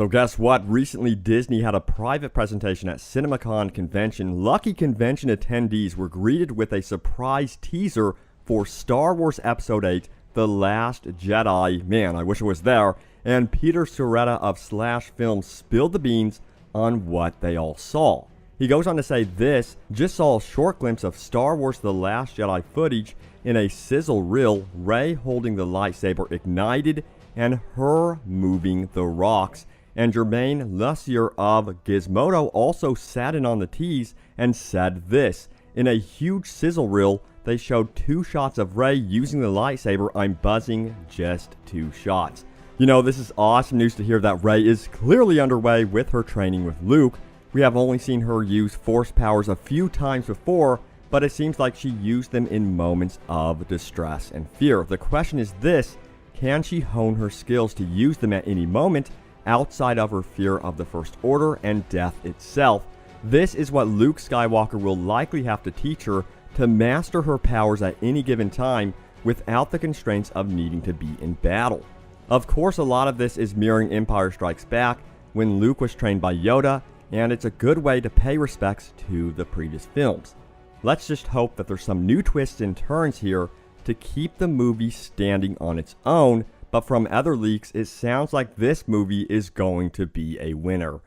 So guess what? Recently, Disney had a private presentation at CinemaCon convention. Lucky convention attendees were greeted with a surprise teaser for Star Wars Episode 8, The Last Jedi. Man, I wish I was there. And Peter Sciretta of Slash Films spilled the beans on what they all saw. He goes on to say this, just saw a short glimpse of Star Wars The Last Jedi footage in a sizzle reel, Rey holding the lightsaber ignited and her moving the rocks. And Jermaine Lussier of Gizmodo also sat in on the tease and said this, in a huge sizzle reel, they showed 2 shots of Rey using the lightsaber. I'm buzzing, just 2 shots. You know, this is awesome news to hear that Rey is clearly underway with her training with Luke. We have only seen her use Force powers a few times before, but it seems like she used them in moments of distress and fear. The question is this, can she hone her skills to use them at any moment outside of her fear of the First Order and death itself? This is what Luke Skywalker will likely have to teach her to master her powers at any given time without the constraints of needing to be in battle. Of course, a lot of this is mirroring Empire Strikes Back when Luke was trained by Yoda, and it's a good way to pay respects to the previous films. Let's just hope that there's some new twists and turns here to keep the movie standing on its own, but from other leaks, it sounds like this movie is going to be a winner.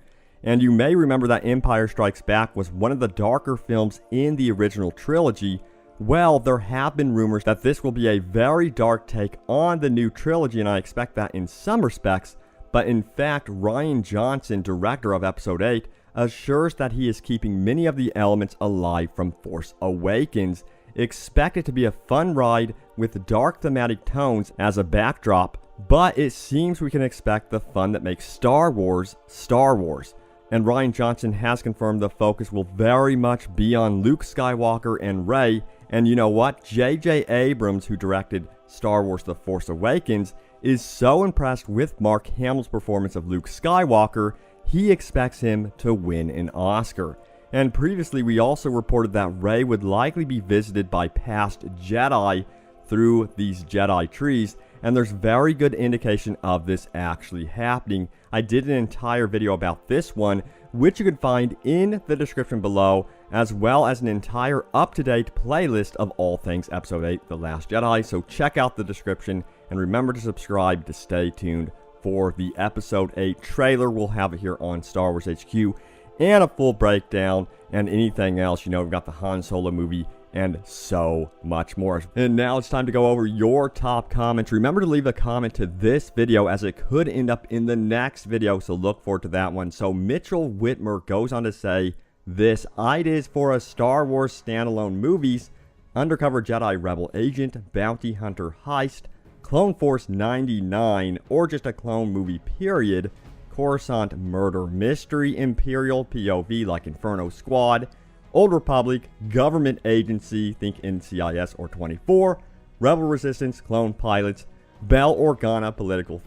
And you may remember that Empire Strikes Back was one of the darker films in the original trilogy. Well, there have been rumors that this will be a very dark take on the new trilogy, and I expect that in some respects, but in fact, Rian Johnson, director of Episode 8, assures that he is keeping many of the elements alive from Force Awakens. Expect it to be a fun ride with dark thematic tones as a backdrop, but it seems we can expect the fun that makes Star Wars, Star Wars. And Rian Johnson has confirmed the focus will very much be on Luke Skywalker and Rey. And you know what? J.J. Abrams, who directed Star Wars The Force Awakens, is so impressed with Mark Hamill's performance of Luke Skywalker, he expects him to win an Oscar. And previously, we also reported that Rey would likely be visited by past Jedi through these Jedi trees, and there's very good indication of this actually happening. I did an entire video about this one, which you can find in the description below, as well as an entire up-to-date playlist of all things Episode 8, The Last Jedi, so check out the description, and remember to subscribe to stay tuned for the Episode 8 trailer. We'll have it here on Star Wars HQ, and a full breakdown, and anything else. You know, we've got the Han Solo movie, and so much more. And now it's time to go over your top comments. Remember to leave a comment to this video, as it could end up in the next video, so look forward to that one. So Mitchell Whitmer goes on to say this, ideas for a Star Wars standalone movies, Undercover Jedi Rebel Agent, Bounty Hunter Heist, Clone Force 99, or just a clone movie period, Coruscant Murder Mystery, Imperial POV like Inferno Squad, Old Republic, Government Agency, think NCIS or 24, Rebel Resistance, Clone Pilots, Bell Organa Political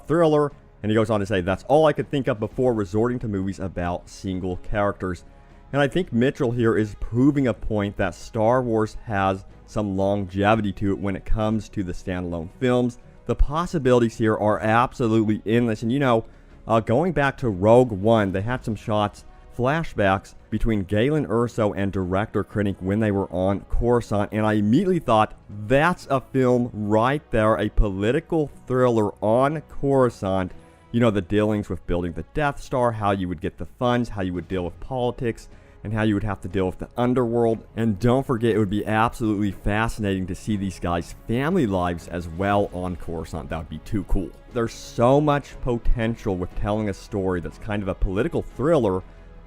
Thriller, and he goes on to say, that's all I could think of before resorting to movies about single characters. And I think Mitchell here is proving a point that Star Wars has some longevity to it when it comes to the standalone films. The possibilities here are absolutely endless, and you know, going back to Rogue One, they had some shots, flashbacks between Galen Erso and director Krennic when they were on Coruscant, and I immediately thought, that's a film right there, a political thriller on Coruscant. You know, the dealings with building the Death Star, how you would get the funds, how you would deal with politics, and how you would have to deal with the underworld. And don't forget, it would be absolutely fascinating to see these guys' family lives as well on Coruscant. That would be too cool. There's so much potential with telling a story that's kind of a political thriller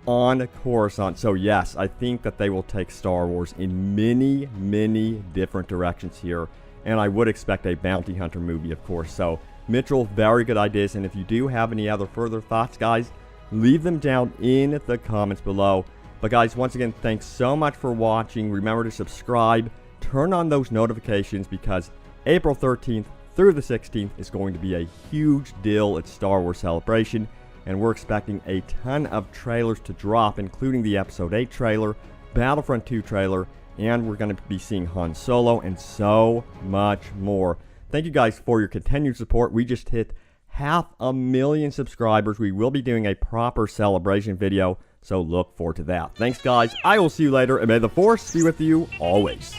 on Coruscant. So yes, I think that they will take Star Wars in many, many different directions here. And I would expect a bounty hunter movie, of course. So Mitchell, very good ideas. And if you do have any other further thoughts, guys, leave them down in the comments below. But guys, once again, thanks so much for watching. Remember to subscribe, turn on those notifications, because April 13th through the 16th is going to be a huge deal at Star Wars Celebration. And we're expecting a ton of trailers to drop, including the Episode 8 trailer, Battlefront 2 trailer, and we're going to be seeing Han Solo and so much more. Thank you guys for your continued support. We just hit 500,000 subscribers, we will be doing a proper celebration video, so look forward to that. Thanks, guys. I will see you later, and may the Force be with you always.